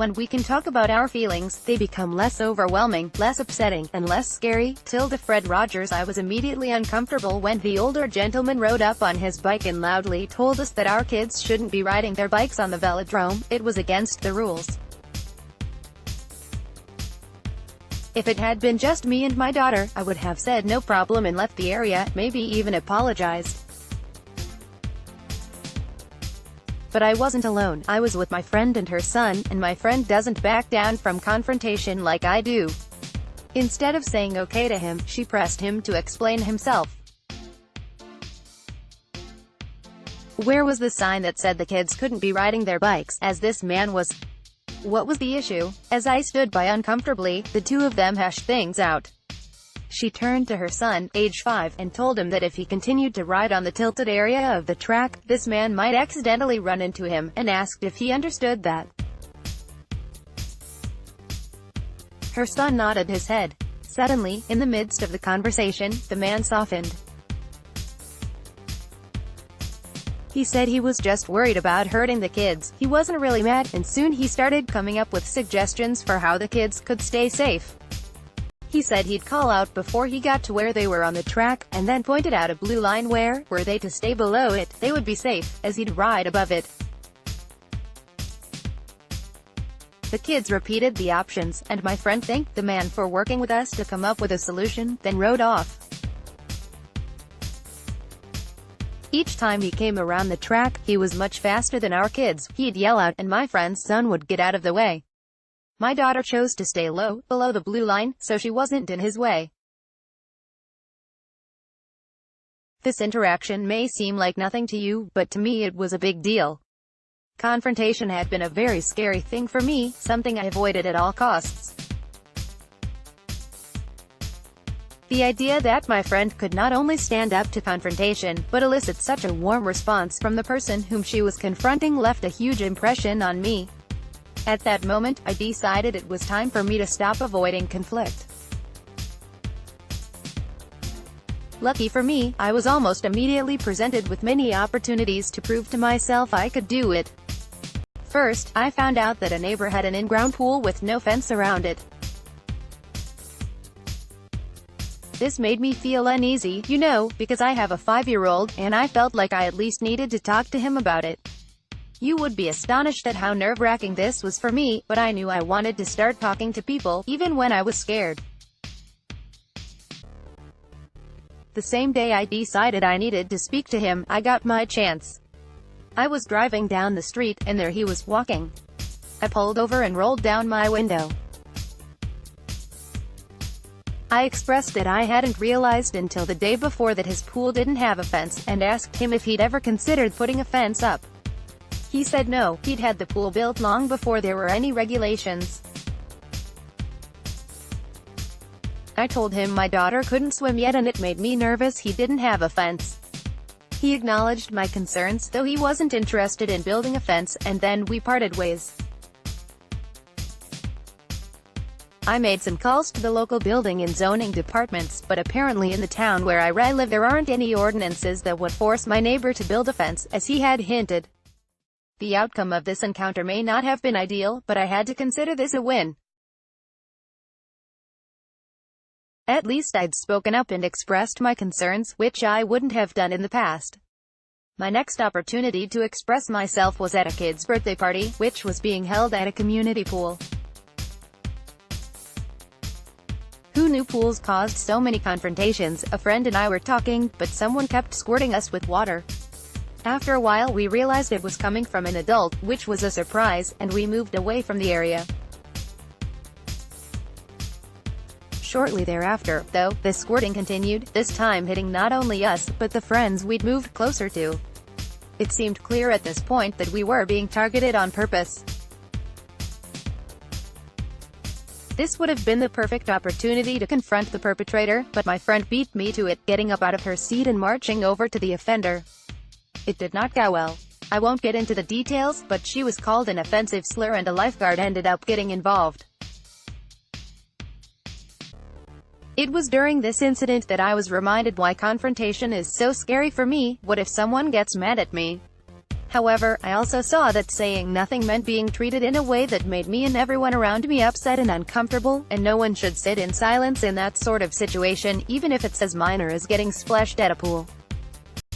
When we can talk about our feelings, they become less overwhelming, less upsetting, and less scary. Tilda Fred Rogers. I was immediately uncomfortable when the older gentleman rode up on his bike and loudly told us that our kids shouldn't be riding their bikes on the velodrome. It was against the rules. If it had been just me and my daughter, I would have said no problem and left the area, maybe even apologized. But I wasn't alone. I was with my friend and her son, and my friend doesn't back down from confrontation like I do. Instead of saying okay to him, she pressed him to explain himself. Where was the sign that said the kids couldn't be riding their bikes, as this man was? What was the issue? As I stood by uncomfortably, the two of them hashed things out. She turned to her son, age 5, and told him that if he continued to ride on the tilted area of the track, this man might accidentally run into him, and asked if he understood that. Her son nodded his head. Suddenly, in the midst of the conversation, the man softened. He said he was just worried about hurting the kids. He wasn't really mad, and soon he started coming up with suggestions for how the kids could stay safe. He said he'd call out before he got to where they were on the track, and then pointed out a blue line where, were they to stay below it, they would be safe, as he'd ride above it. The kids repeated the options, and my friend thanked the man for working with us to come up with a solution, then rode off. Each time he came around the track, he was much faster than our kids. He'd yell out, and my friend's son would get out of the way. My daughter chose to stay low, below the blue line, so she wasn't in his way. This interaction may seem like nothing to you, but to me it was a big deal. Confrontation had been a very scary thing for me, something I avoided at all costs. The idea that my friend could not only stand up to confrontation, but elicit such a warm response from the person whom she was confronting left a huge impression on me. At that moment, I decided it was time for me to stop avoiding conflict. Lucky for me, I was almost immediately presented with many opportunities to prove to myself I could do it. First, I found out that a neighbor had an in-ground pool with no fence around it. This made me feel uneasy, you know, because I have a 5-year-old, and I felt like I at least needed to talk to him about it. You would be astonished at how nerve-wracking this was for me, but I knew I wanted to start talking to people, even when I was scared. The same day I decided I needed to speak to him, I got my chance. I was driving down the street, and there he was, walking. I pulled over and rolled down my window. I expressed that I hadn't realized until the day before that his pool didn't have a fence, and asked him if he'd ever considered putting a fence up. He said no, he'd had the pool built long before there were any regulations. I told him my daughter couldn't swim yet and it made me nervous he didn't have a fence. He acknowledged my concerns, though he wasn't interested in building a fence, and then we parted ways. I made some calls to the local building and zoning departments, but apparently in the town where I live there aren't any ordinances that would force my neighbor to build a fence, as he had hinted. The outcome of this encounter may not have been ideal, but I had to consider this a win. At least I'd spoken up and expressed my concerns, which I wouldn't have done in the past. My next opportunity to express myself was at a kid's birthday party, which was being held at a community pool. Who knew pools caused so many confrontations? A friend and I were talking, but someone kept squirting us with water. After a while we realized it was coming from an adult, which was a surprise, and we moved away from the area. Shortly thereafter, though, the squirting continued, this time hitting not only us, but the friends we'd moved closer to. It seemed clear at this point that we were being targeted on purpose. This would have been the perfect opportunity to confront the perpetrator, but my friend beat me to it, getting up out of her seat and marching over to the offender. It did not go well. I won't get into the details, but she was called an offensive slur and a lifeguard ended up getting involved. It was during this incident that I was reminded why confrontation is so scary for me. What if someone gets mad at me? However, I also saw that saying nothing meant being treated in a way that made me and everyone around me upset and uncomfortable, and no one should sit in silence in that sort of situation, even if it's as minor as getting splashed at a pool.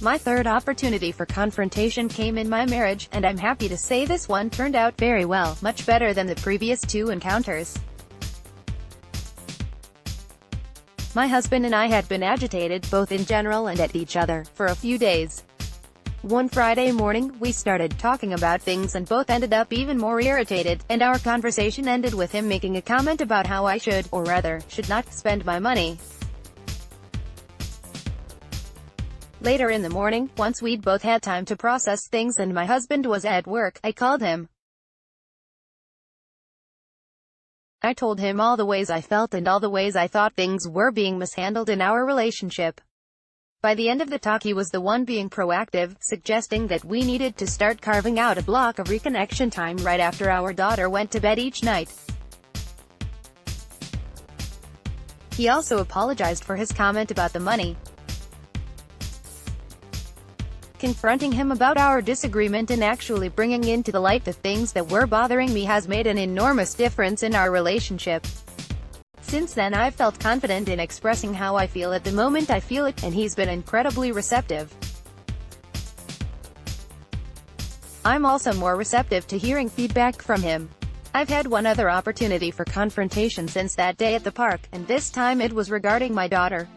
My third opportunity for confrontation came in my marriage, and I'm happy to say this one turned out very well, much better than the previous two encounters. My husband and I had been agitated, both in general and at each other, for a few days. One Friday morning, we started talking about things and both ended up even more irritated, and our conversation ended with him making a comment about how I should, or rather, should not, spend my money. Later in the morning, once we'd both had time to process things and my husband was at work, I called him. I told him all the ways I felt and all the ways I thought things were being mishandled in our relationship. By the end of the talk he was the one being proactive, suggesting that we needed to start carving out a block of reconnection time right after our daughter went to bed each night. He also apologized for his comment about the money. Confronting him about our disagreement and actually bringing into the light the things that were bothering me has made an enormous difference in our relationship. Since then I've felt confident in expressing how I feel at the moment I feel it, and he's been incredibly receptive. I'm also more receptive to hearing feedback from him. I've had one other opportunity for confrontation since that day at the park, and this time it was regarding my daughter.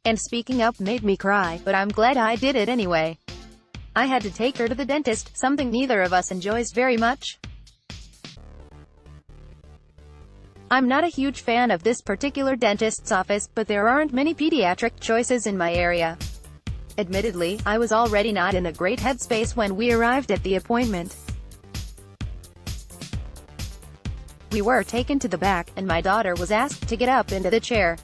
And speaking up made me cry, but I'm glad I did it anyway. I had to take her to the dentist, something neither of us enjoys very much. I'm not a huge fan of this particular dentist's office, but there aren't many pediatric choices in my area. Admittedly, I was already not in a great headspace when we arrived at the appointment. We were taken to the back, and my daughter was asked to get up into the chair.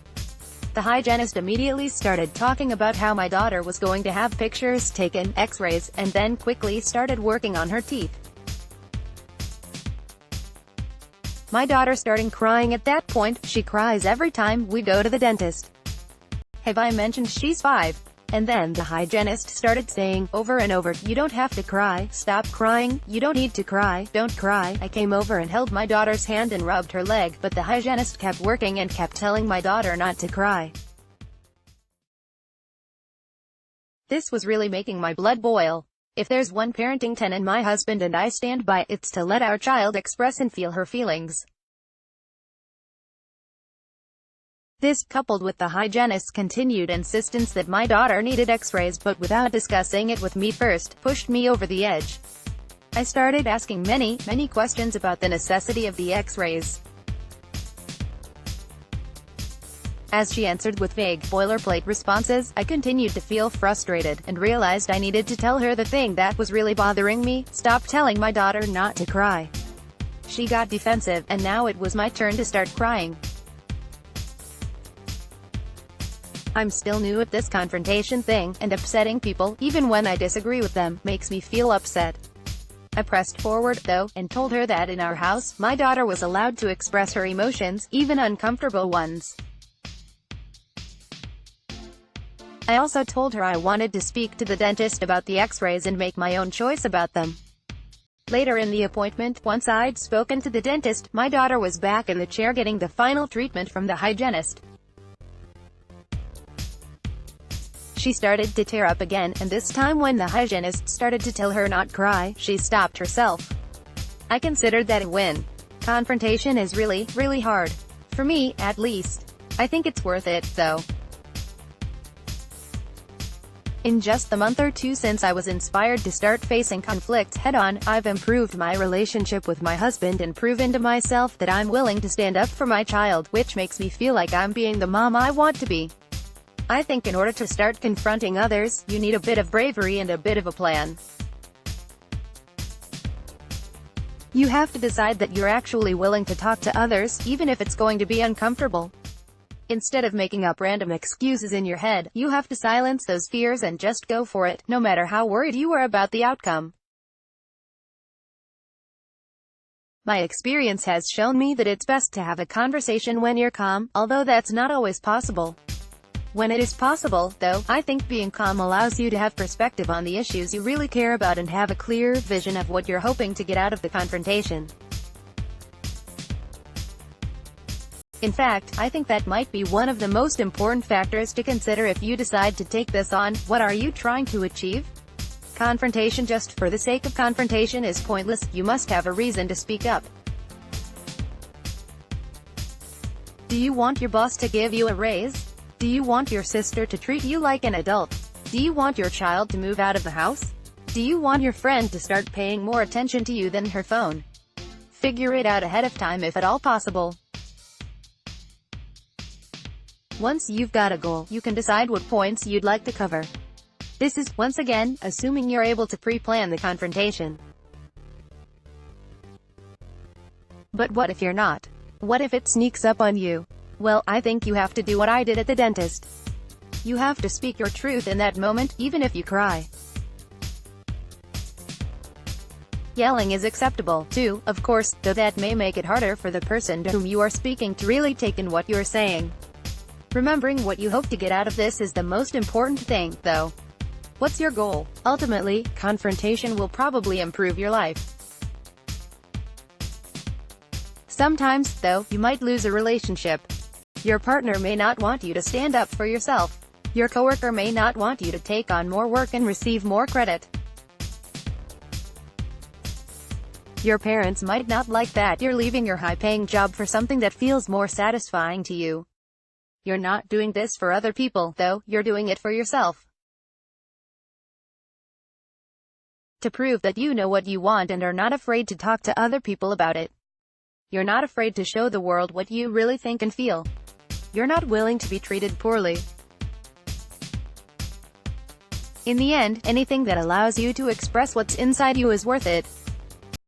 The hygienist immediately started talking about how my daughter was going to have pictures taken, x-rays, and then quickly started working on her teeth. My daughter started crying at that point. She cries every time we go to the dentist. Have I mentioned she's 5? And then the hygienist started saying, over and over, you don't have to cry, stop crying, you don't need to cry, don't cry. I came over and held my daughter's hand and rubbed her leg, but the hygienist kept working and kept telling my daughter not to cry. This was really making my blood boil. If there's one parenting tenet my husband and I stand by, it's to let our child express and feel her feelings. This, coupled with the hygienist's continued insistence that my daughter needed x-rays but without discussing it with me first, pushed me over the edge. I started asking many questions about the necessity of the x-rays. As she answered with vague, boilerplate responses, I continued to feel frustrated, and realized I needed to tell her the thing that was really bothering me: stop telling my daughter not to cry. She got defensive, and now it was my turn to start crying. I'm still new at this confrontation thing, and upsetting people, even when I disagree with them, makes me feel upset. I pressed forward, though, and told her that in our house, my daughter was allowed to express her emotions, even uncomfortable ones. I also told her I wanted to speak to the dentist about the x-rays and make my own choice about them. Later in the appointment, once I'd spoken to the dentist, my daughter was back in the chair getting the final treatment from the hygienist. She started to tear up again, and this time when the hygienist started to tell her not cry, she stopped herself. I considered that a win. Confrontation is really hard. For me, at least. I think it's worth it, though. In just the month or two since I was inspired to start facing conflict head-on, I've improved my relationship with my husband and proven to myself that I'm willing to stand up for my child, which makes me feel like I'm being the mom I want to be. I think in order to start confronting others, you need a bit of bravery and a bit of a plan. You have to decide that you're actually willing to talk to others, even if it's going to be uncomfortable. Instead of making up random excuses in your head, you have to silence those fears and just go for it, no matter how worried you are about the outcome. My experience has shown me that it's best to have a conversation when you're calm, although that's not always possible. When it is possible, though, I think being calm allows you to have perspective on the issues you really care about and have a clear vision of what you're hoping to get out of the confrontation. In fact, I think that might be one of the most important factors to consider if you decide to take this on. What are you trying to achieve? Confrontation just for the sake of confrontation is pointless. You must have a reason to speak up. Do you want your boss to give you a raise? Do you want your sister to treat you like an adult? Do you want your child to move out of the house? Do you want your friend to start paying more attention to you than her phone? Figure it out ahead of time if at all possible. Once you've got a goal, you can decide what points you'd like to cover. This is, once again, assuming you're able to pre-plan the confrontation. But what if you're not? What if it sneaks up on you? Well, I think you have to do what I did at the dentist. You have to speak your truth in that moment, even if you cry. Yelling is acceptable, too, of course, though that may make it harder for the person to whom you are speaking to really take in what you're saying. Remembering what you hope to get out of this is the most important thing, though. What's your goal? Ultimately, confrontation will probably improve your life. Sometimes, though, you might lose a relationship. Your partner may not want you to stand up for yourself. Your coworker may not want you to take on more work and receive more credit. Your parents might not like that you're leaving your high-paying job for something that feels more satisfying to you. You're not doing this for other people, though, you're doing it for yourself. To prove that you know what you want and are not afraid to talk to other people about it. You're not afraid to show the world what you really think and feel. You're not willing to be treated poorly. In the end, anything that allows you to express what's inside you is worth it.